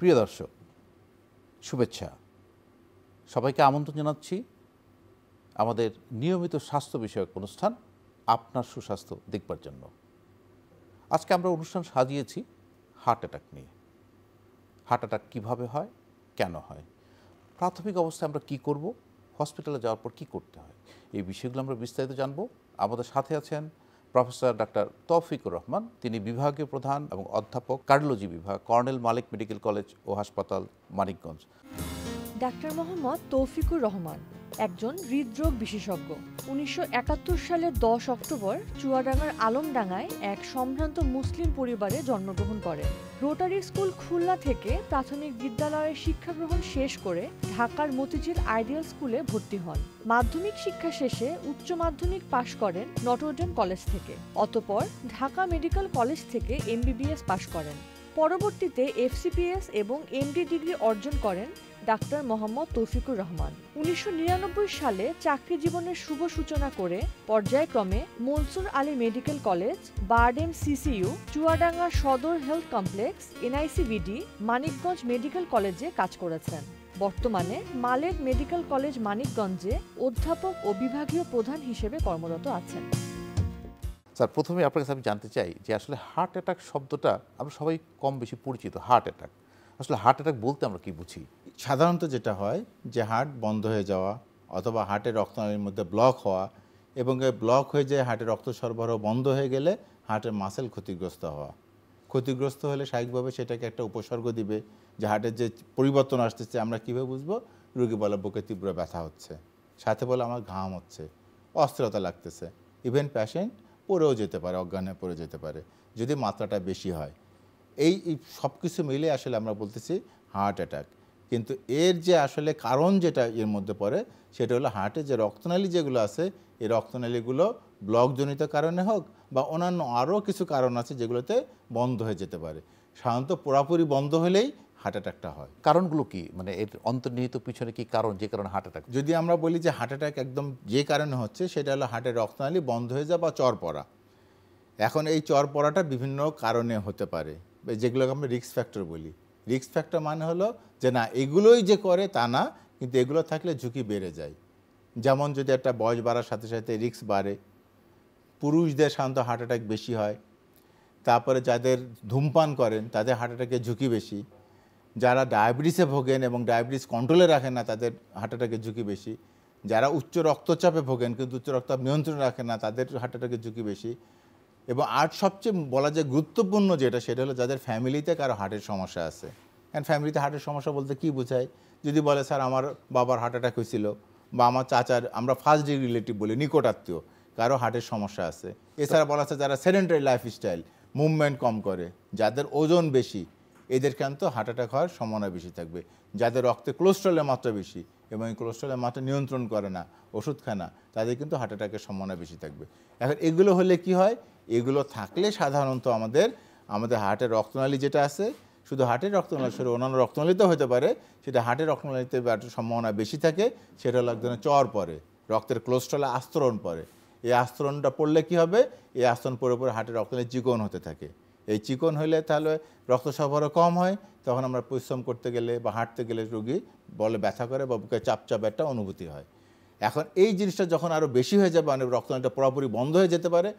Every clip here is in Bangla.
প্রিয় দর্শক, শুভেচ্ছা। সবাইকে আমন্ত্রণ জানাচ্ছি আমাদের নিয়মিত স্বাস্থ্য বিষয়ক অনুষ্ঠান আপনার সুস্বাস্থ্য দেখবার জন্য। আজকে আমরা অনুষ্ঠান সাজিয়েছি হার্ট অ্যাটাক নিয়ে। হার্ট অ্যাটাক কীভাবে হয়, কেন হয়, প্রাথমিক অবস্থায় আমরা কি করব, হসপিটালে যাওয়ার পর কী করতে হয়, এই বিষয়গুলো আমরা বিস্তারিত জানব। আমাদের সাথে আছেন প্রফেসর ডাক্তার তৌফিকুর রহমান। তিনি বিভাগীয় প্রধান এবং অধ্যাপক, কার্ডিওলজি বিভাগ, কর্নেল মালিক মেডিকেল কলেজ ও হাসপাতাল, মানিকগঞ্জ। ডাক্তার মোহাম্মদ তৌফিকুর রহমান একজন হৃদরোগ বিশেষজ্ঞ। 1971 সালের 10 অক্টোবর চুয়াডাঙ্গার আলমডাঙ্গায় এক সম্ভ্রান্ত মুসলিম পরিবারে জন্মগ্রহণ করেন। রোটারি স্কুল খুলনা থেকে প্রাথমিক বিদ্যালয়ে শিক্ষা গ্রহণ শেষ করে ঢাকার মতিঝিল আইডিয়াল স্কুলে ভর্তি হন। মাধ্যমিক শিক্ষা শেষে উচ্চ মাধ্যমিক পাশ করেন নটরডেম কলেজ থেকে। অতঃপর ঢাকা মেডিকেল কলেজ থেকে MBBS পাশ করেন। পরবর্তীতে FCPS এবং MD ডিগ্রি অর্জন করেন ডাক্তার মোহাম্মদ তৌফিকুর রহমান। 1999 সালে চাকরি জীবনের শুভ সূচনা করে পর্যায়ক্রমে Mansur Ali medical college, BIRDEM CCU, Chuadanga Sadar health complex, NICVD, Manikganj medical কলেজে কাজ করেছেন। বর্তমানে মালেক মেডিকেল কলেজ মানিকগঞ্জে অধ্যাপক ও বিভাগীয় প্রধান হিসেবে কর্মরত আছেন। স্যার, প্রথমে আপনার কাছে আমি জানতে চাই যে আসলে হার্ট অ্যাটাক শব্দটা আমরা সবাই কম বেশি পরিচিত। হার্ট অ্যাটাক, আসলে হার্ট অ্যাটাক বলতে আমরা কি বুঝি? সাধারণত যেটা হয় যে হার্ট বন্ধ হয়ে যাওয়া অথবা হার্টের রক্তনালীর মধ্যে ব্লক হওয়া, এবং এই ব্লক হয়ে যায় হার্টের রক্ত সরবরাহ বন্ধ হয়ে গেলে হার্টের মাসেল ক্ষতিগ্রস্ত হওয়া। ক্ষতিগ্রস্ত হলে স্বাভাবিকভাবে সেটাকে একটা উপসর্গ দিবে যে হার্টের যে পরিবর্তন আসতেছে। আমরা কীভাবে বুঝবো? রোগী বলে বুকে তীব্র ব্যথা হচ্ছে, সাথে বলে আমার ঘাম হচ্ছে, অস্থিরতা লাগতেছে। ইভেন পেশেন্ট পড়েও যেতে পারে, অজ্ঞান হয়ে পড়ে যেতে পারে যদি মাত্রাটা বেশি হয়। এই সব কিছু মিলে আসলে আমরা বলতেছি হার্ট অ্যাটাক। কিন্তু এর যে আসলে কারণ যেটা এর মধ্যে পড়ে সেটা হলো হার্টের যে রক্তনালী যেগুলো আছে, এই রক্তনালীগুলো ব্লকজনিত কারণে হোক বা অন্যান্য আরও কিছু কারণ আছে যেগুলোতে বন্ধ হয়ে যেতে পারে। সাধারণত পুরাপুরি বন্ধ হলেই হার্ট অ্যাটাকটা হয়। কারণগুলো কি, মানে এর অন্তর্নিহিত পিছনে কি কারণ, যে কারণে হার্ট অ্যাটাক? যদি আমরা বলি যে হার্ট অ্যাটাক একদম যে কারণে হচ্ছে সেটা হলো হার্টের রক্তনালী বন্ধ হয়ে যাওয়া বা চর পড়া। এখন এই চর পড়াটা বিভিন্ন কারণে হতে পারে, যেগুলোকে আমরা রিস্ক ফ্যাক্টর বলি। রিস্ক ফ্যাক্টর মানে হলো যে না এগুলোই যে করে তা না, কিন্তু এগুলো থাকলে ঝুঁকি বেড়ে যায়। যেমন যদি একটা বয়স বাড়ার সাথে সাথে রিস্ক বাড়ে, পুরুষদের সাধারণত হার্ট অ্যাটাক বেশি হয়। তারপরে যাদের ধূমপান করেন তাদের হার্ট অ্যাটাকের ঝুঁকি বেশি। যারা ডায়াবেটিসে ভোগেন এবং ডায়াবেটিস কন্ট্রোলে রাখেন না তাদের হার্ট অ্যাটাকের ঝুঁকি বেশি। যারা উচ্চ রক্তচাপে ভোগেন কিন্তু উচ্চ রক্তচাপ নিয়ন্ত্রণে রাখেন না তাদের হার্ট অ্যাটাকের ঝুঁকি বেশি। এবং আর সবচেয়ে বলা যায় গুরুত্বপূর্ণ যেটা সেটা হলো যাদের ফ্যামিলিতে কারো হার্টের সমস্যা আছে। কারণ ফ্যামিলিতে হার্টের সমস্যা বলতে কী বোঝায়? যদি বলে স্যার আমার বাবার হার্ট অ্যাটাক হয়েছিল বা আমার চাচার, আমরা ফার্স্ট ডিগ্রি রিলেটিভ বলি, নিকট আত্মীয় কারো হার্টের সমস্যা আছে। এছাড়া বলা আছে যারা সেডেন্টারি লাইফস্টাইল, মুভমেন্ট কম করে, যাদের ওজন বেশি, এদের কিন্তু হার্ট অ্যাটাক হওয়ার সম্ভাবনা বেশি থাকবে। যাদের রক্তে কোলেস্ট্রলের মাত্রা বেশি এবং এই কোলেস্ট্রলের মাত্রা নিয়ন্ত্রণ করে না, ওষুধ খায় না, তাদের কিন্তু হার্ট অ্যাটাকের সম্ভাবনা বেশি থাকবে। এখন এগুলো হলে কি হয়? এগুলো থাকলে সাধারণত আমাদের হার্টের রক্তনালী যেটা আছে, শুধু হার্টের রক্তনালী সরে অন্যান্য রক্তনালীতেও হতে পারে, সেটা হার্টের রক্তনালীতে সম্ভাবনা বেশি থাকে। সেটা হলো একজনের চর পড়ে, রক্তের কোলেস্ট্রলে আস্তরণ পড়ে। এই আস্তরণটা পড়লে কি হবে? এই আস্তরণ পড়ে পড়ে হার্টের রক্তনালী চিকন হতে থাকে। এই চিকন হলে তাহলে রক্ত সরবরাহ কম হয়, তখন আমরা পরিশ্রম করতে গেলে বা হাঁটতে গেলে রোগী বলে ব্যথা করে বা বুকে চাপচাপ একটা অনুভূতি হয়। এখন এই জিনিসটা যখন আরও বেশি হয়ে যাবে, মানে রক্তনালীটা পুরোপুরি বন্ধ হয়ে যেতে পারে।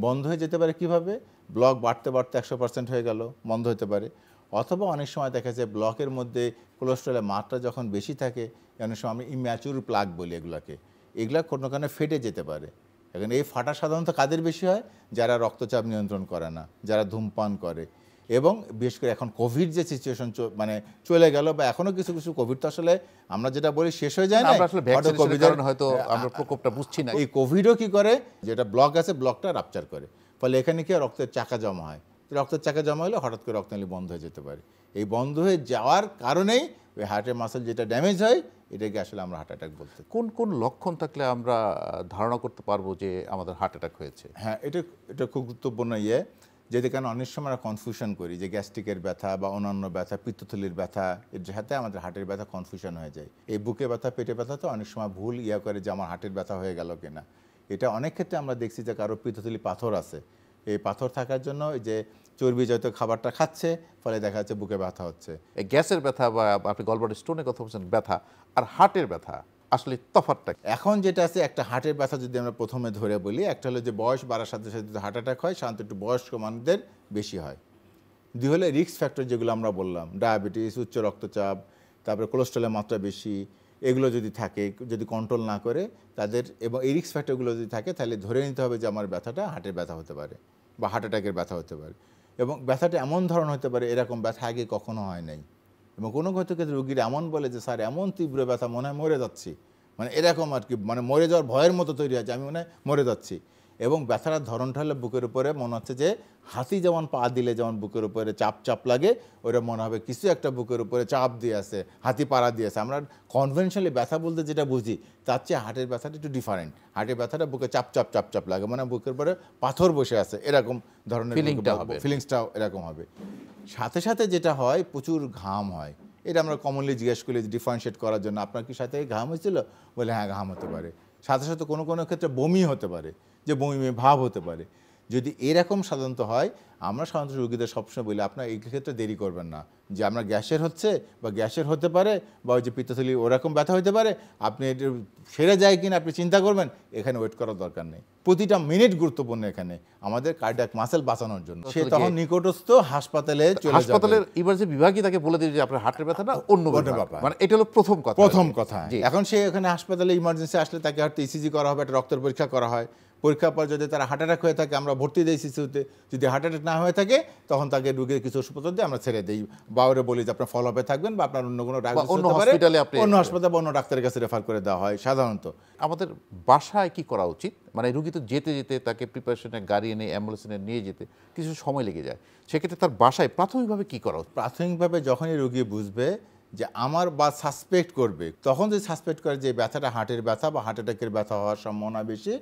বন্ধ হয়ে যেতে পারে কীভাবে? ব্লক বাড়তে বাড়তে 100% হয়ে গেল, বন্ধ হতে পারে। অথবা অনেক সময় দেখা যায় ব্লকের মধ্যে কোলেস্ট্রলের মাত্রা যখন বেশি থাকে, অনেক সময় আমরা ইম্যাচুর প্লাগ বলি এগুলোকে, এগুলো কোনো কারণে ফেটে যেতে পারে। এখন এই ফাটা সাধারণত কাদের বেশি হয়? যারা রক্তচাপ নিয়ন্ত্রণ করে না, যারা ধূমপান করে। এবং বিশেষ করে এখন কোভিড যে সিচুয়েশন মানে চলে গেল, বা এখনও কিছু কিছু কোভিড তো আসলে আমরা যেটা বলি শেষ হয়ে যায় না, হয়তো আমরা প্রকোপটা বুঝছি না। এই কোভিডও কি করে, যেটা ব্লক আছে ব্লকটা রাপচার করে, ফলে এখানে কি রক্তের চাকা জমা হয়। রক্তের চাকা জমা হলে হঠাৎ করে রক্তনালী বন্ধ হয়ে যেতে পারে। এই বন্ধ হয়ে যাওয়ার কারণেই ওই হার্টের মাসেল যেটা ড্যামেজ হয়, এটাকে আসলে আমরা হার্ট অ্যাটাক বলতে। কোন কোন লক্ষণ থাকলে আমরা ধারণা করতে পারবো যে আমাদের হার্ট অ্যাটাক হয়েছে? হ্যাঁ, এটা খুব গুরুত্বপূর্ণ যেটি কারণে অনেক সময় আমরা কনফিউশন করি যে গ্যাস্ট্রিকের ব্যথা বা অন্যান্য ব্যথা, পিত্তথলির ব্যথা, এর সাথে আমাদের হার্টের ব্যথা কনফিউশন হয়ে যায়। এই বুকে ব্যথা, পেটে ব্যথা তো অনেক সময় ভুল করে যে আমার হার্টের ব্যথা হয়ে গেল কিনা। এটা অনেক ক্ষেত্রে আমরা দেখছি যে কারো পিত্তথলি পাথর আছে, এই পাথর থাকার জন্য যে চর্বিজাত খাবারটা খাচ্ছে, ফলে দেখা যাচ্ছে বুকে ব্যথা হচ্ছে। এই গ্যাসের ব্যথা বা আপনি গলব্লাডার স্টোনের কথা বলছেন ব্যথা, আর হার্টের ব্যথা আসলে তফাৎটা কি? এখন যেটা আছে, একটা হার্টের ব্যথা যদি আমরা প্রথমে ধরে বলি, একটা হলো যে বয়স বাড়ার সাথে সাথে যদি হার্ট অ্যাটাক হয়, সাধারণত একটু বয়স্ক মানুষদের বেশি হয়। দুই হলে রিস্ক ফ্যাক্টর যেগুলো আমরা বললাম, ডায়াবেটিস, উচ্চ রক্তচাপ, তারপরে কোলেস্ট্রলের মাত্রা বেশি, এগুলো যদি থাকে, যদি কন্ট্রোল না করে তাদের, এবং এই রিস্ক ফ্যাক্টরগুলো যদি থাকে, তাহলে ধরে নিতে হবে যে আমার ব্যথাটা হার্টের ব্যথা হতে পারে বা হার্ট অ্যাটাকের ব্যথা হতে পারে। এবং ব্যথাটা এমন ধরন হতে পারে এরকম ব্যথা আগে কখনো হয় নাই, এবং কোনো ক্ষেত্রে রোগীর এমন বলে যে স্যার এমন তীব্র ব্যথা মনে হয় মরে যাচ্ছি, মানে এরকম আর কি, মানে মরে যাওয়ার ভয়ের মতো তৈরি আছে, আমি মনে হয় মরে যাচ্ছি। এবং ব্যথার ধরনটা হলে বুকের উপরে মনে হচ্ছে যে হাতি যেমন পা দিলে যেমন বুকের উপরে চাপ চাপ লাগে, ওরা মনে হবে কিছু একটা বুকের উপরে চাপ দিয়ে আছে, হাতি পাড়া দিয়েছে। আমরা কনভেনশনালি ব্যথা বলতে যেটা বুঝি, তার চেয়ে হার্টের ব্যথাটা একটু ডিফারেন্ট। হার্টের ব্যথাটা বুকে চাপ চাপ চাপ চাপ লাগে, মানে বুকের উপরে পাথর বসে আছে, এরকম ধরনের ফিলিংসটাও এরকম হবে। সাথে সাথে যেটা হয়, প্রচুর ঘাম হয়। এটা আমরা কমনলি জিজ্ঞেস করি ডিফারেন্সিয়েট করার জন্য, আপনার কি সাথে ঘাম হয়েছিল? বলে হ্যাঁ, ঘাম হতে পারে। সাথে সাথে কোনো কোনো ক্ষেত্রে বমি হতে পারে, যে বমি ভাব হতে পারে। যদি এরকম সাধারণত হয়, আমরা সাধারণত রোগীদের সবসময় বলি আপনার এই ক্ষেত্রে দেরি করবেন না, যে আমরা গ্যাসের হচ্ছে বা গ্যাসের হতে পারে বা ওই যে পিত্তথলি ওরকম ব্যথা হতে পারে, আপনি সেরে যায় কিনা আপনি চিন্তা করবেন, এখানে ওয়েট করার দরকার নেই। প্রতিটা মিনিট গুরুত্বপূর্ণ এখানে আমাদের কার্ডিয়াক মাসেল বাঁচানোর জন্য। সে তখন নিকটস্থ হাসপাতালে চলে যাবে, হাসপাতালের ইমার্জেন্সি বিভাগই তাকে বলে দিবে যে আপনার হার্টের ব্যথাটা অন্য ব্যাপার, মানে এটা হলো প্রথম কথা। এখন সে এখানে হাসপাতালে ইমার্জেন্সি আসলে তাকে হয়তো ইসিজি করা হবে, একটা রক্তের পরীক্ষা করা হয়। পরীক্ষার পর যদি তারা হার্ট অ্যাটাক হয়ে থাকে, আমরা ভর্তি দিই শিশুতে। যদি হার্ট অ্যাটাক না হয়ে থাকে, তখন তাকে রোগীর কিছু ওষুধপত্র দিয়ে আমরা ছেড়ে দিই, বা ওরা বলি যে আপনার ফলো আপে থাকবেন, বা আপনার অন্য কোনো অন্য হাসপাতালে বা অন্য ডাক্তারের কাছে রেফার করে দেওয়া হয় সাধারণত। আমাদের বাসায় কি করা উচিত? মানে রোগী তো যেতে যেতে তাকে প্রিপারেশনে গাড়ি এনে অ্যাম্বুলেন্সে নিয়ে যেতে কিছু সময় লেগে যায়, সেক্ষেত্রে তার বাসায় প্রাথমিকভাবে কি করা উচিত? প্রাথমিকভাবে যখনই রোগী বুঝবে যে আমার বা সাসপেক্ট করবে, তখন যদি সাসপেক্ট করে যে ব্যথাটা হার্টের ব্যথা বা হার্ট অ্যাটাকের ব্যথা হওয়ার সম্ভাবনা বেশি,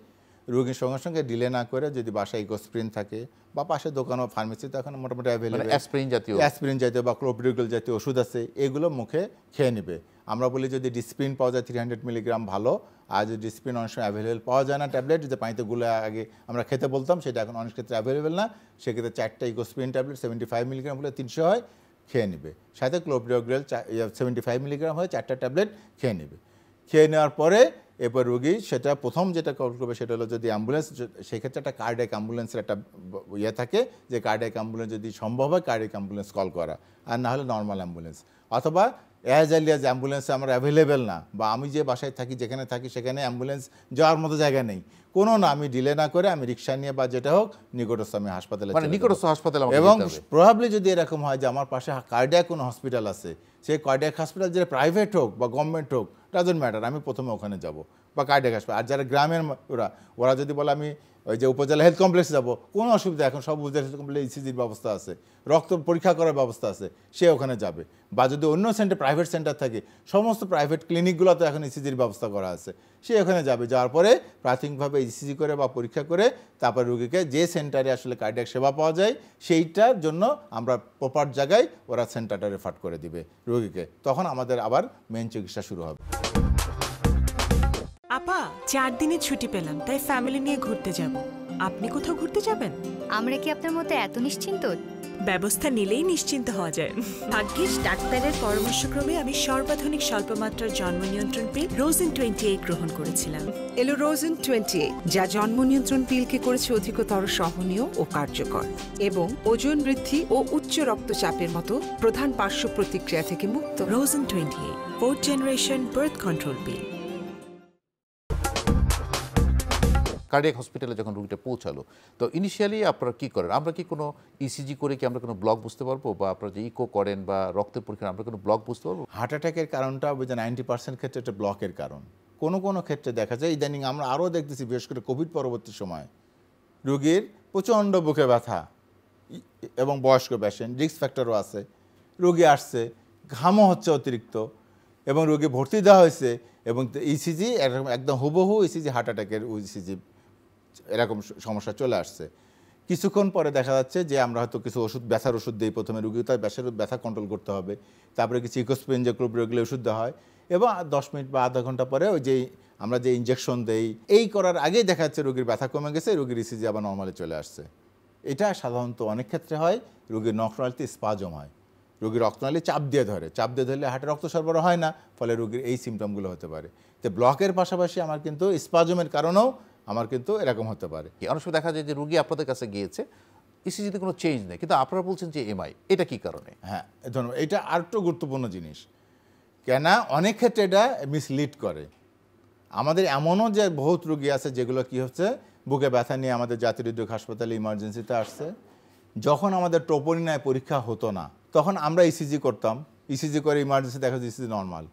রোগীর সঙ্গে সঙ্গে ডিলে না করে, যদি বাসায় ইকোস্প্রিন থাকে বা পাশে দোকান ও ফার্মেসিতে এখন মোটামুটি অ্যাভেলেবল অ্যাসপিরিন জাতীয় বা ক্লোপিডোগ্রাল জাতীয় ওষুধ আছে, এগুলো মুখে খেয়ে নেবে। আমরা বলি যদি ডিসপ্রিন পাওয়া যায় 300 মিলিগ্রাম ভালো, আর যদি ডিসপ্রিন অনেক সময় অ্যাভেলেবেল পাওয়া যায় না, ট্যাবলেট যে পানিতে গুলে আগে আমরা খেতে বলতাম, সেটা এখন অনেক ক্ষেত্রে অ্যাভেলেবেল না, সেক্ষেত্রে 4টা ইকোস্প্রিন ট্যাবলেট 75 মিলিগ্রাম হলে 300 হয়, খেয়ে নেবে। সাথে ক্লোপিডোগ্রাল 75 মিলিগ্রাম হয় 4টা ট্যাবলেট খেয়ে নেবে। খেয়ে নেওয়ার পরে এরপর রোগী সেটা প্রথম যেটা কল করবে সেটা হলো যদি অ্যাম্বুলেন্স, সেক্ষেত্রে একটা কার্ডিয়াক অ্যাম্বুলেন্সের একটা ইয়ে থাকে, যে কার্ডিয়াক অ্যাম্বুলেন্স যদি সম্ভব হয় কার্ডিয়াক অ্যাম্বুলেন্স কল করা, আর না হলে নর্মাল অ্যাম্বুলেন্স। অথবা অ্যাজ আর্লি অ্যাজ অ্যাম্বুলেন্স আমরা অ্যাভেলেবেল না, বা আমি যে বাসায় থাকি যেখানে থাকি সেখানে অ্যাম্বুলেন্স যাওয়ার মতো জায়গা নেই, কোনো না, আমি ডিলে না করে আমি রিক্সা নিয়ে বা যেটা হোক নিকটস্থ আমি হাসপাতালে, মানে নিকটস্থ হাসপাতালে। এবং প্রবাবলি যদি এরকম হয় যে আমার পাশে কার্ডিয়াক কোনো হসপিটাল আছে, সেই কার্ডিয়াক হসপিটাল যেটা প্রাইভেট হোক বা গভর্নমেন্ট হোক, ডাজন্ট ম্যাটার, আমি প্রথমে ওখানে যাব বা কার্ডিয়াক হাসপাতাল। আর যারা গ্রামের ওরা যদি বলে আমি ওই যে উপজেলা হেলথ কমপ্লেক্সে যাবো, কোনো অসুবিধা, এখন সব উপজেলা হেলথ কমপ্লেক্সে ইসিজির ব্যবস্থা আছে, রক্ত পরীক্ষা করার ব্যবস্থা আছে, সে ওখানে যাবে। বা যদি অন্য সেন্টার প্রাইভেট সেন্টার থাকে, সমস্ত প্রাইভেট ক্লিনিকগুলোতে এখন ইসিজির ব্যবস্থা করা আছে, সে ওখানে যাবে। যাওয়ার পরে প্রাথমিকভাবে ইসিজি করে বা পরীক্ষা করে তারপর রোগীকে যে সেন্টারে আসলে কার্ডিয়াক সেবা পাওয়া যায় সেইটার জন্য আমরা প্রপার জায়গায় ওরা সেন্টারটা রেফার করে দিবে রোগীকে, তখন আমাদের আবার মেন চিকিৎসা শুরু হবে। আপা 4 দিনের ছুটি পেলাম, তাই ফ্যামিলি নিয়ে ঘুরতে যাব। আপনি কোথাও ঘুরতে যাবেন? আমরা কি আপনার মতো এত নিশ্চিন্ত? ব্যবস্থা নিলেই নিশ্চিন্ত হওয়া যায়। ভাগ্যিস ডাক্তারের পরামর্শক্রমে আমি সর্বাধুনিক স্বল্পমাত্রার জন্ম নিয়ন্ত্রণ পিল রোজেন 28 গ্রহণ করেছিলাম। এলো রোজেন 28, যা জন্ম নিয়ন্ত্রণ পিলকে করেছে অধিকতর সহনীয় ও কার্যকর, এবং ওজন বৃদ্ধি ও উচ্চ রক্তচাপের মতো প্রধান পার্শ্ব প্রতিক্রিয়া থেকে মুক্ত। Rosen 28 4th generation birth control পিল। কার্ডিয়াক হসপিটালে যখন রোগীটা পৌঁছালো, তো ইনিশিয়ালি আপনারা কি করেন? আমরা কি কোনো ইসিজি করে কি আমরা কোনো ব্লক বুঝতে পারবো, বা আপনারা যে ইকো করেন বা রক্তের পরীক্ষা আমরা কোনো ব্লক বুঝতে পারবো? হার্ট অ্যাটাকের কারণটা ওই যে 90% ক্ষেত্রে এটা ব্লকের কারণ। কোনো কোনো ক্ষেত্রে দেখা যায়, ইদানিং আমরা আরও দেখতেছি, বিশেষ করে কোভিড পরবর্তী সময় রোগীর প্রচণ্ড বুকে ব্যথা এবং বয়স্ক পেশেন্ট, রিস্ক ফ্যাক্টরও আছে, রোগী আসছে, ঘামও হচ্ছে অতিরিক্ত, এবং রোগী ভর্তি দেওয়া হয়েছে, এবং ইসিজি এরকম একদম হুবহু ইসিজি হার্ট অ্যাটাকের ইসিজি এরকম সমস্যা চলে আসছে। কিছুক্ষণ পরে দেখা যাচ্ছে যে আমরা হয়তো কিছু ওষুধ, ব্যথার ওষুধ দিই প্রথমে, রোগী তার ব্যথা কন্ট্রোল করতে হবে, তারপরে কিছু ইকোস্প্রিন যে ক্লোপিডোগ্রাল ওষুধ দেওয়া হয়, এবং 10 মিনিট বা আধা ঘন্টা পরে ওই যে আমরা যে ইনজেকশন দেই, এই করার আগেই দেখা যাচ্ছে রোগীর ব্যথা কমে গেছে, রোগীর ইসিজি আবার নর্মালি চলে আসছে। এটা সাধারণত অনেক ক্ষেত্রে হয় রোগীর নখনালীতে স্পাজম হয়, রোগীর রক্তনালী চাপ দিয়ে ধরলে হার্টে রক্ত সরবরাহ হয় না, ফলে রোগীর এই সিমটমগুলো হতে পারে। তো ব্লকের পাশাপাশি আমার কিন্তু স্পাজমের কারণেও আমার কিন্তু এরকম হতে পারে। অনেক সময় দেখা যায় যে রোগী আপনাদের কাছে গিয়েছে, ইসিজিতে কোনো চেঞ্জ নেই, কিন্তু আপনারা বলছেন যে এমআই, এটা কি কারণে? হ্যাঁ, ধন্যবাদ। এটা আরেকটু গুরুত্বপূর্ণ জিনিস, কেন অনেক ক্ষেত্রে এটা মিসলিড করে। আমাদের এমনও যে বহুত রোগী আছে যেগুলো কি হচ্ছে, বুকে ব্যথা নিয়ে আমাদের জাতীয় হৃদরোগ হাসপাতালে ইমার্জেন্সিতে আসছে, যখন আমাদের ট্রোপোনিনায় পরীক্ষা হতো না তখন আমরা ইসিজি করতাম, ইসিজি করে ইমার্জেন্সি দেখা যাচ্ছে ইসিজি নর্মাল,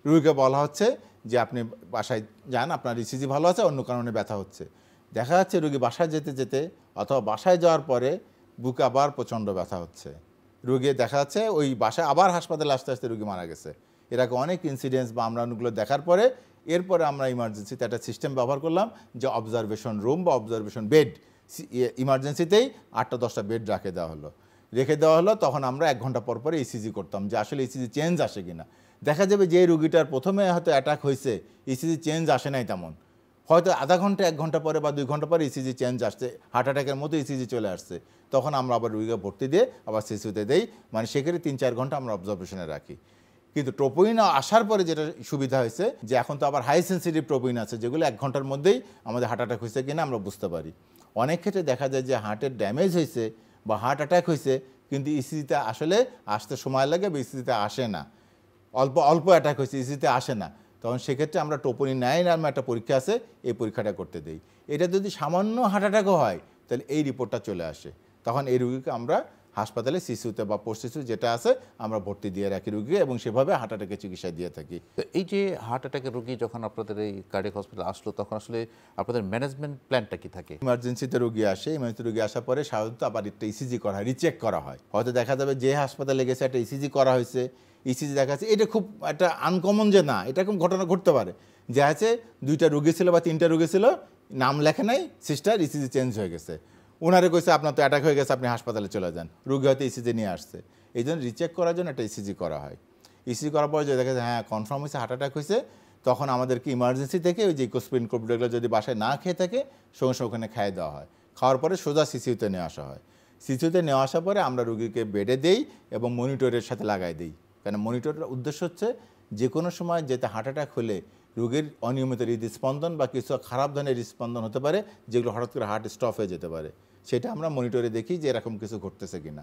রোগীকে বলা হচ্ছে যে আপনি বাসায় যান, আপনার ইসিজি ভালো আছে, অন্য কারণে ব্যথা হচ্ছে। দেখা যাচ্ছে রোগী বাসায় যেতে যেতে অথবা বাসায় যাওয়ার পরে বুকে আবার প্রচণ্ড ব্যথা হচ্ছে, রোগী দেখা যাচ্ছে ওই বাসায় আবার হাসপাতালে আসতে আসতে রোগী মারা গেছে। এরকম অনেক ইনসিডেন্স বা আমরা অনেকগুলো দেখার পরে এরপরে আমরা ইমার্জেন্সিতে একটা সিস্টেম ব্যবহার করলাম যে অবজারভেশন রুম বা অবজারভেশন বেড, ইমার্জেন্সিতেই 8-10টা বেড রেখে দেওয়া হলো। তখন আমরা 1 ঘন্টা পর পরে ইসিজি করতাম যে আসলে ইসিজি চেঞ্জ আসে কিনা। দেখা যাবে যে রুগীটার প্রথমে হয়তো অ্যাটাক হয়েছে, ইসিজি চেঞ্জ আসে নাই তেমন, হয়তো আধা ঘন্টা 1 ঘন্টা পরে বা 2 ঘন্টা পরে ইসিজি চেঞ্জ আসছে, হার্ট অ্যাটাকের মতো ইসিজি চলে আসছে, তখন আমরা আবার রুগীকে ভর্তি দিয়ে আবার সিসিউতে দেই, মানে সেক্ষেত্রে 3-4 ঘন্টা আমরা অবজারভেশনে রাখি। কিন্তু ট্রোপোইন আসার পরে যেটা সুবিধা হয়েছে যে এখন তো আবার হাই সেন্সিটিভ ট্রোপোইন আছে যেগুলো 1 ঘন্টার মধ্যেই আমাদের হার্ট অ্যাটাক হয়েছে কিনা আমরা বুঝতে পারি। অনেক ক্ষেত্রে দেখা যায় যে হার্টের ড্যামেজ হয়েছে বা হার্ট অ্যাটাক হয়েছে, কিন্তু ইসিজিতে আসলে আসতে সময় লাগে বা ইসিজিতে আসে না, অল্প অ্যাটাক হয়েছে, ইসিজিতে আসে না, তখন সেক্ষেত্রে আমরা ট্রোপোনিন 9 নামে একটা পরীক্ষা আছে, এই পরীক্ষাটা করতে দেই। এটা যদি সামান্য হার্ট অ্যাটাকও হয় তাহলে এই রিপোর্টটা চলে আসে, তখন এই রোগীকে আমরা হাসপাতালে শিশুতে বা পোস্ট শিশু যেটা আছে আমরা ভর্তি দিয়ে রাখি রোগীকে, এবং সেভাবে হার্ট অ্যাটাকের চিকিৎসা দিয়ে থাকি। তো এই যে হার্ট অ্যাটাকের রোগী যখন আপনাদের এই কার্ডিয়াক হসপিটালে আসলো, তখন আসলে আপনাদের ম্যানেজমেন্ট প্ল্যানটা কি থাকে? ইমার্জেন্সিতে রোগী আসে, ইমার্জেন্সি রোগী আসার পরে সাধারণত আবার একটা ইসিজি করা হয়, রিচেক করা হয়। হয়তো দেখা যাবে যে হাসপাতালে গেছে একটা ইসিজি করা হয়েছে, ইসিজি দেখা যাচ্ছে এটা খুব একটা আনকমন যে না, এটা এরকম ঘটনা ঘটতে পারে যে আছে 2টা রোগী ছিল বা 3টা রোগী ছিল, নাম লেখে নাই, সিস্টার ইসিজি চেঞ্জ হয়ে গেছে, ওনারে কইছে আপনার তো অ্যাটাক হয়ে গেছে, আপনি হাসপাতালে চলে যান, রোগী হয়তো ইসিজি নিয়ে আসছে। এই জন্য রিচেক করার জন্য একটা ইসিজি করা হয়। ইসিজি করার পরে যদি দেখা যায় হ্যাঁ কনফার্ম হয়েছে হার্ট অ্যাটাক হয়েছে, তখন আমাদেরকে ইমার্জেন্সি থেকে ওই যে ইকোস্প্রিন কোভিডগুলো যদি বাসায় না খেয়ে থাকে সঙ্গে সঙ্গে ওখানে খাইয়ে দেওয়া হয়, খাওয়ার পরে সোজা সিসিউতে নিয়ে আসা হয়। সিসিউতে নিয়ে আসার পরে আমরা রোগীকে বেডে দেই এবং মনিটরের সাথে লাগাই দিই, কারণ মনিটরের উদ্দেশ্য হচ্ছে যে কোনো সময় যেতে হার্ট অ্যাটাক হলে রোগীর অনিয়মিত হৃদস্পন্দন বা কিছু খারাপ ধরনের হৃদস্পন্দন হতে পারে যেগুলো হঠাৎ করে হার্ট স্টপ হয়ে যেতে পারে, সেটা আমরা মনিটরে দেখি যে এরকম কিছু ঘটতেছে কিনা।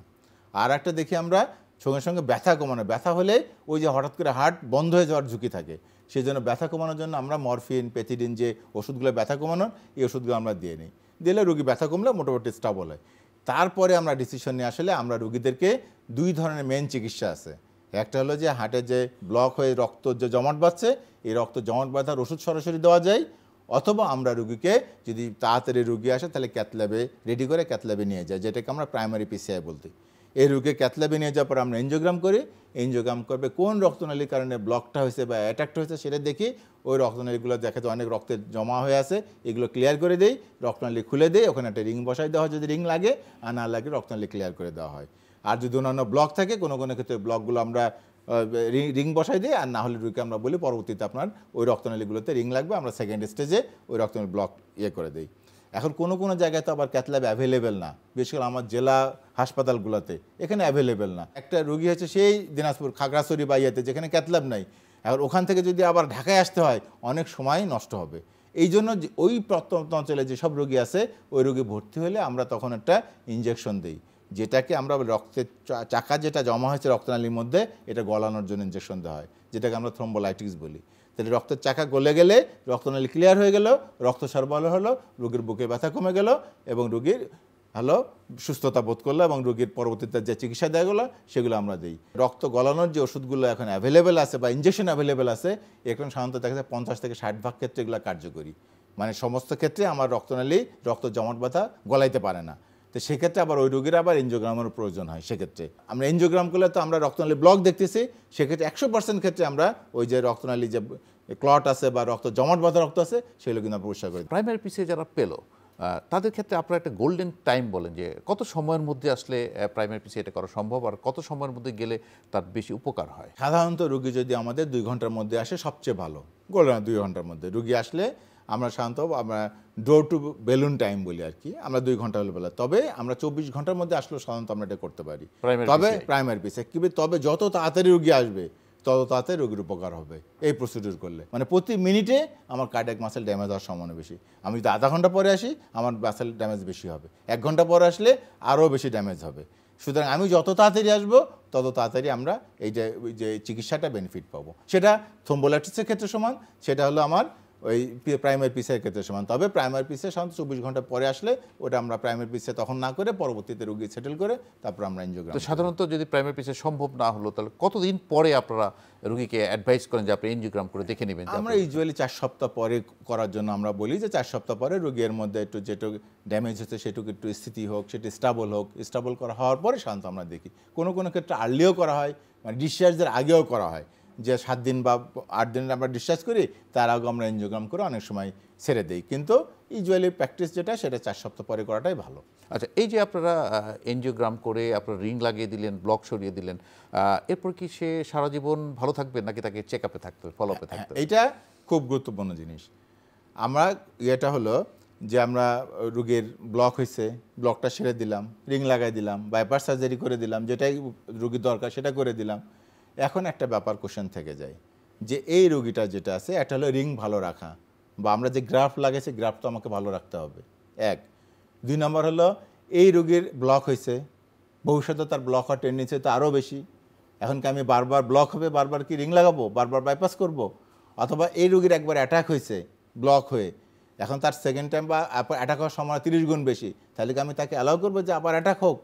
আর একটা দেখি আমরা সঙ্গে সঙ্গে ব্যথা কমানো, ব্যথা হলে ওই যে হঠাৎ করে হার্ট বন্ধ হয়ে যাওয়ার ঝুঁকি থাকে, সেই জন্য ব্যথা কমানোর জন্য আমরা মরফিন, পেথিডিন যে ওষুধগুলো ব্যথা কমানোর, এই ওষুধগুলো আমরা দিয়ে নিই, দিলে রোগী ব্যথা কমলে মোটামুটি স্টেবল হয়। তারপরে আমরা ডিসিশন নিয়ে আসলে আমরা রোগীদেরকে 2 ধরনের মেন চিকিৎসা আছে। একটা হলো যে হার্টে যে ব্লক হয়ে রক্ত যে জমাট বাঁধছে, এই রক্ত জমাট বাঁধার ওষুধ সরাসরি দেওয়া যায়, অথবা আমরা রোগীকে যদি তাড়াতাড়ি রোগী আসে তাহলে ক্যাথল্যাবে রেডি করে ক্যাথল্যাবে নিয়ে যাই, যেটাকে আমরা প্রাইমারি পিসিআই বলতে। এই রোগীকে ক্যাথল্যাবে নিয়ে যাওয়ার পর আমরা এনজিওগ্রাম করি, এনজিওগ্রাম করবে কোন রক্তনালীর কারণে ব্লকটা হয়েছে বা অ্যাটাকটা হয়েছে সেটা দেখি, ওই রক্তনালীগুলো দেখা যায় অনেক রক্তের জমা হয়ে আছে, এগুলো ক্লিয়ার করে দেই, রক্তনালী খুলে দেই, ওখানে একটা রিং বসাই দেওয়া হয় যদি রিং লাগে, আর না লাগে রক্তনালী ক্লিয়ার করে দেওয়া হয়। আর যদি অন্যান্য ব্লক থাকে কোনো ক্ষেত্রে ব্লকগুলো আমরা রিং বসাই দিই, আর না হলে রোগীকে আমরা বলি পরবর্তীতে আপনার ওই রক্তনালীগুলোতে রিং লাগবে, আমরা সেকেন্ড স্টেজে ওই রক্তনালী ব্লক করে দিই। এখন কোনো জায়গায় তো আবার ক্যাথল্যাব অ্যাভেলেবেল না, বিশেষ করে আমার জেলা হাসপাতালগুলোতে এখানে অ্যাভেলেবেল না। একটা রোগী হচ্ছে সেই দিনাজপুর খাগড়াছড়ি বা ইয়েতে যেখানে ক্যাথল্যাব নাই, এখন ওখান থেকে যদি আবার ঢাকায় আসতে হয় অনেক সময় নষ্ট হবে। এই জন্য ওই প্রত্যন্ত অঞ্চলে যেসব রোগী আছে ওই রোগী ভর্তি হলে আমরা তখন একটা ইনজেকশন দিই, যেটাকে আমরা রক্তের চাকা যেটা জমা হয়েছে রক্তনালীর মধ্যে এটা গলানোর জন্য ইনজেকশন দেওয়া হয়, যেটাকে আমরা থ্রম্বোলাইটিস বলি। তাহলে রক্তের চাকা গলে গেলে রক্তনালী ক্লিয়ার হয়ে গেল, রক্ত সরবরাহ হলো, রোগীর বুকে ব্যথা কমে গেল এবং রোগীর সুস্থতা বোধ করলো, এবং রোগীর পরবর্তীতে যে চিকিৎসা দেওয়া গেলো সেগুলো আমরা দিই। রক্ত গলানোর যে ওষুধগুলো এখন অ্যাভেলেবেল আছে বা ইনজেকশন অ্যাভেলেবেল আছে, এখন সাধারণত দেখা যায় 50 থেকে 60% ক্ষেত্রে এগুলো কার্যকরী, মানে সমস্ত ক্ষেত্রে আমার রক্তনালী রক্ত জমাট ব্যথা গলাইতে পারে না। তো সেক্ষেত্রে আবার ওই রোগীর আবার এনজিওগ্রামের প্রয়োজন হয়। সেক্ষেত্রে আমরা এনজিওগ্রাম করলে তো আমরা রক্তনালী ব্লক দেখতেছি, সেক্ষেত্রে 100% ক্ষেত্রে আমরা ওই যে রক্তনালী যে ক্লট আছে বা রক্ত জমাট বাঁধা রক্ত আছে সেগুলো কিন্তু আমরা পরিষ্কার করি। প্রাইমারি পিসিআই যারা পেলো তাদের ক্ষেত্রে আপনারা একটা গোল্ডেন টাইম বলেন যে কত সময়ের মধ্যে আসলে প্রাইমারি পিসিআই এটা করা সম্ভব, আর কত সময়ের মধ্যে গেলে তার বেশি উপকার হয়? সাধারণত রোগী যদি আমাদের 2 ঘন্টার মধ্যে আসে সবচেয়ে ভালো, গোল্ডেন 2 ঘন্টার মধ্যে রোগী আসলে আমরা সাধারণত আমরা ডোর টু বেলুন টাইম বলি আর কি, আমরা 2 ঘন্টা হলে বলা, তবে আমরা 24 ঘন্টার মধ্যে আসলে সাধারণত আমরা এটা করতে পারি। তবে প্রাইমারি পিসে তবে যত তাড়াতাড়ি রোগী আসবে তত তাড়াতাড়ি রোগীর উপকার হবে এই প্রসিডিউর করলে। মানে প্রতি মিনিটে আমার কার্ডিয়াক মাসেল ড্যামেজ হওয়ার সম্ভাবনা বেশি। আমি যদি আধা ঘন্টা পরে আসি আমার মাসেল ড্যামেজ বেশি হবে, 1 ঘন্টা পরে আসলে আরও বেশি ড্যামেজ হবে। সুতরাং আমি যত তাড়াতাড়ি আসবো তত তাড়াতাড়ি আমরা এই যে চিকিৎসাটা বেনিফিট পাবো। সেটা থ্রোম্বোলাইটিসের ক্ষেত্রে সমান, সেটা হলো আমার ওই প্রাইমারি পিসের ক্ষেত্রে সমান। তবে প্রাইমারি পিসে সাধারণত 24 ঘন্টা পরে আসলে ওটা আমরা প্রাইমারি পিসে তখন না করে পরবর্তীতে রোগী সেটেল করে তারপর আমরা এনজিওগ্রাম। তো সাধারণত যদি প্রাইমারি পিসে সম্ভব না হলো তাহলে কতদিন পরে আপনারা রোগীকে অ্যাডভাইস করেন যে আপনি এনজিওগ্রাম করে দেখে নেবেন? আমরা ইউজুয়ালি 4 সপ্তাহ পরে করার জন্য আমরা বলি যে 4 সপ্তাহ পরে রোগীর মধ্যে একটু যেটুকু ড্যামেজ হচ্ছে সেটুকু একটু স্থিতি হোক, সেটা স্টেবল হোক, স্টেবল করা হওয়ার পরে সাধারণত আমরা দেখি। কোনো কোনো ক্ষেত্রে আর্লিও করা হয়, মানে ডিসচার্জের আগেও করা হয়, যে 7 দিন বা 8 দিন আমরা ডিসচার্জ করি তার আগে আমরা এনজিওগ্রাম করে অনেক সময় ছেড়ে দিই। কিন্তু ইউজুয়ালি প্র্যাকটিস যেটা সেটা 4 সপ্তাহ পরে করাটাই ভালো। আচ্ছা, এই যে আপনারা এনজিওগ্রাম করে আপনারা রিং লাগিয়ে দিলেন, ব্লক সরিয়ে দিলেন, এরপর কি সে সারা জীবন ভালো থাকবে নাকি তাকে চেক আপে থাকতে হবে, ফলো আপে থাকতে হবে? এইটা খুব গুরুত্বপূর্ণ জিনিস। আমরা এটা হলো যে আমরা রোগীর ব্লক হয়েছে, ব্লকটা সেরে দিলাম, রিং লাগাই দিলাম, বাইপাস সার্জারি করে দিলাম, যেটাই রোগীর দরকার সেটা করে দিলাম। এখন একটা ব্যাপার কোশ্চেন থেকে যায় যে এই রোগীটা যেটা আছে এটা হলো রিং ভালো রাখা, বা আমরা যে গ্রাফ লাগাইছি গ্রাফ তো আমাকে ভালো রাখতে হবে, 1। 2 নম্বর হলো এই রোগীর ব্লক হয়েছে, ভবিষ্যতে তার ব্লক হওয়ার টেন্ডেন্সি তো আরও বেশি। এখন কি আমি বারবার ব্লক হবে বারবার কি রিং লাগাবো, বারবার বাইপাস করব? অথবা এই রোগীর একবার অ্যাটাক হয়েছে ব্লক হয়ে, এখন তার সেকেন্ড টাইম বা অ্যাটাক হওয়ার সময় 30 গুণ বেশি, তাহলে কি আমি তাকে অ্যালাউ করবো যে আবার অ্যাটাক হোক?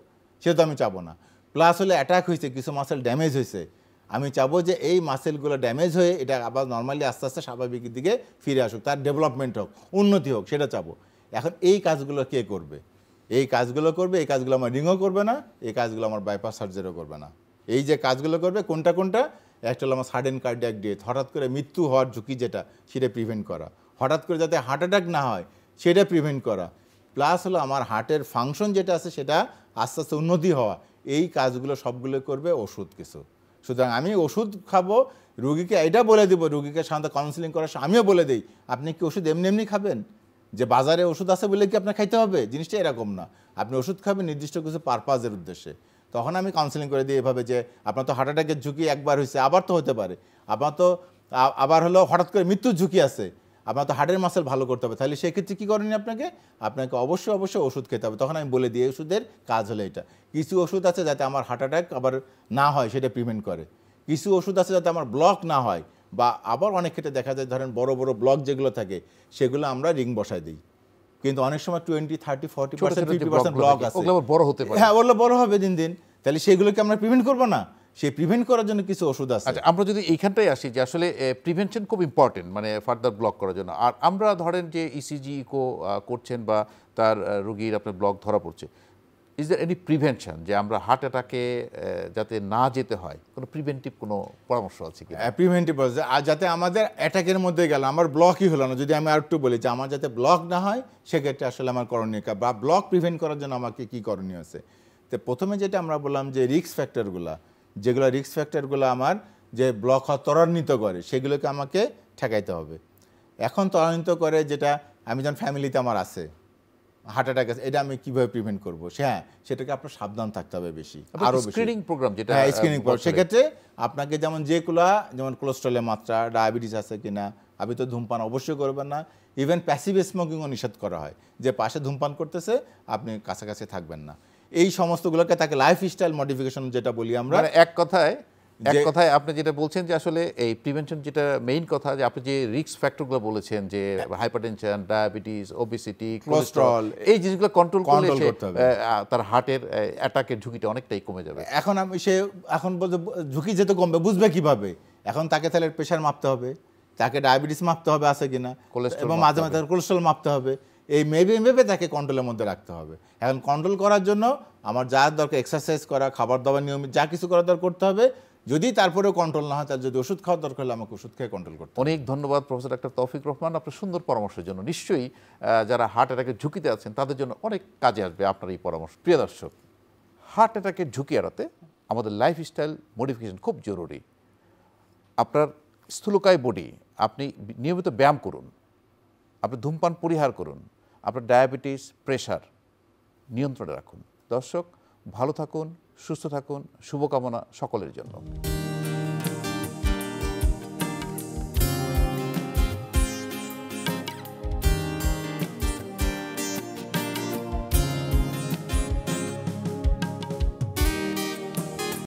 সেটা তো আমি চাবো না। প্লাস হলে অ্যাটাক হয়েছে, কিছু মাসেল ড্যামেজ হয়েছে, আমি চাবো যে এই মাসেলগুলো ড্যামেজ হয়ে এটা আবার নর্মালি আস্তে আস্তে স্বাভাবিক দিকে ফিরে আসুক, তার ডেভেলপমেন্ট হোক, উন্নতি হোক, সেটা চাবো। এখন এই কাজগুলো কে করবে? এই কাজগুলো করবে, এই কাজগুলো আমার রিংও করবে না, এই কাজগুলো আমার বাইপাস সার্জারিও করবে না। এই যে কাজগুলো করবে কোনটা কোনটা? একটা হলো আমার সাডেন কার্ডিয়াক ডেথ, হঠাৎ করে মৃত্যু হওয়ার ঝুঁকি যেটা, সেটা প্রিভেন্ট করা, হঠাৎ করে যাতে হার্ট অ্যাটাক না হয় সেটা প্রিভেন্ট করা, প্লাস হলো আমার হার্টের ফাংশন যেটা আছে সেটা আস্তে আস্তে উন্নতি হওয়া। এই কাজগুলো সবগুলো করবে ওষুধ কিছু। সুতরাং আমি ওষুধ খাবো, রুগীকে এটা বলে দিব, রুগীকে সাধারণত কাউন্সিলিং করার আমিও বলে দিই আপনি কি ওষুধ এমনি এমনি খাবেন, যে বাজারে ওষুধ আছে বলে কি আপনার খাইতে হবে? জিনিসটা এরকম না, আপনি ওষুধ খাবেন নির্দিষ্ট কিছু পারপাজের উদ্দেশ্যে। তখন আমি কাউন্সিলিং করে দিই এভাবে যে আপনার তো হার্ট অ্যাটাকের ঝুঁকি একবার হয়েছে, আবার তো হতে পারে, আপনার তো আবার হলো হঠাৎ করে মৃত্যুর ঝুঁকি আছে, আপনার তো হার্টের মাসেল ভালো করতে হবে, তাহলে সেক্ষেত্রে কী করেনি আপনাকে অবশ্যই ওষুধ খেতে হবে। তখন আমি বলে দিই ওষুধের কাজ হলো এটা। কিছু ওষুধ আছে যাতে আমার হার্ট অ্যাটাক আবার না হয় সেটা প্রিভেন্ট করে, কিছু ওষুধ আছে যাতে আমার ব্লক না হয়, বা আবার অনেক ক্ষেত্রে দেখা যায় ধরেন বড় বড় ব্লক যেগুলো থাকে সেগুলো আমরা রিং বসাই দিই, কিন্তু অনেক সময় 20, 30, 40%, 50% ব্লক আছে, বড় হতে পারে। হ্যাঁ, ওগুলো বড় হবে দিন দিন, তাহলে সেগুলোকে আমরা প্রিভেন্ট করবো না? সেই প্রিভেন্ট করার জন্য কিছু ওষুধ আছে। আচ্ছা, আমরা যদি এইখানটাই আসি যে আসলে প্রিভেনশন খুব ইম্পর্টেন্ট, মানে ফার্দার ব্লক করার জন্য। আর আমরা ধরেন যে ইসিজি ইকো করছেন বা তার রোগীর আপনার ব্লক ধরা পড়ছে, ইজ দ্যার এনি প্রিভেনশন যে আমরা হার্ট অ্যাটাকে যাতে না যেতে হয়, কোনো প্রিভেন্টিভ কোনো পরামর্শ আছে কি? প্রিভেন্টিভ আর যাতে আমাদের অ্যাটাকের মধ্যে গেল আমার ব্লকই হলো না, যদি আমি আর একটু বলি যে আমার যাতে ব্লক না হয় সেক্ষেত্রে আসলে আমার করণীয় বা ব্লক প্রিভেন্ট করার জন্য আমাকে কী করণীয় আছে। তো প্রথমে যেটা আমরা বললাম যে রিস্ক ফ্যাক্টরগুলো, যেগুলো রিস্ক ফ্যাক্টরগুলো আমার যে ব্লক হওয়া ত্বরান্বিত করে সেগুলোকে আমাকে ঠেকাইতে হবে। এখন ত্বরান্বিত করে যেটা আমি যখন ফ্যামিলিতে আমার আছে হার্ট অ্যাটাক আছে, এটা আমি কীভাবে প্রিভেন্ট করবো? হ্যাঁ, সেটাকে আপনার সাবধান থাকতে হবে বেশি, আরও স্ক্রিনিং প্রোগ্রাম যেটা, হ্যাঁ স্ক্রিনিং প্রোগ্রাম। সেক্ষেত্রে আপনাকে যেমন যেমন কোলেস্ট্রলের মাত্রা, ডায়াবেটিস আছে কিনা, আপনি তো ধূমপান অবশ্যই করবেন না, ইভেন প্যাসিভ স্মোকিংও নিষেধ করা হয়, যে পাশে ধূমপান করতেছে আপনি কাছাকাছি থাকবেন না। এই সমস্তগুলোকে তাকে লাইফস্টাইল মডিফিকেশন যেটা বলি আমরা। এক কথায় আপনি যেটা বলছেন যে আসলে এই প্রিভেনশন যেটা মেইন কথা, যে আপনি যে রিস্ক ফ্যাক্টরগুলো বলেছেন যে হাইপারটেনশন, ডায়াবেটিস, ওবেসিটি, কোলেস্টেরল, এই জিনিসগুলো কন্ট্রোল করলে তার হার্টের অ্যাটাকের ঝুঁকিটা অনেকটাই কমে যাবে। এখন বলতে ঝুঁকি যেহেতু কমবে বুঝবে কিভাবে? এখন তাকে তাহলে প্রেশার মাপতে হবে, তাকে ডায়াবেটিস মাপতে হবে আছে কিনা, এবং মাঝে মাঝে কোলেস্ট্রল মাপতে হবে। এই মেপে তাকে কন্ট্রোলের মধ্যে রাখতে হবে। এখন কন্ট্রোল করার জন্য আমার যা দরকার এক্সারসাইজ করা, খাবার দাবার নিয়মিত যা কিছু করার দরকার করতে হবে। যদি তারপরেও কন্ট্রোল না হয়, তার যদি ওষুধ খাওয়ার দরকার হলে আমাকে ওষুধ খেয়ে কন্ট্রোল করতে হবে। অনেক ধন্যবাদ প্রফেসর ডাক্তার তৌফিক রহমান আপনার সুন্দর পরামর্শের জন্য। নিশ্চয়ই যারা হার্ট অ্যাটাকের ঝুঁকিতে আছেন তাদের জন্য অনেক কাজে আসবে আপনার এই পরামর্শ। প্রিয় দর্শক, হার্ট অ্যাটাকের ঝুঁকি এড়াতে আমাদের লাইফস্টাইল মডিফিকেশন খুব জরুরি। আপনার স্থূলকায় বডি, আপনি নিয়মিত ব্যায়াম করুন, আপনি ধূমপান পরিহার করুন, আপনার ডায়াবেটিস, প্রেশার নিয়ন্ত্রণে রাখুন। দর্শক, ভালো থাকুন, সুস্থ থাকুন, শুভকামনা সকলের জন্য।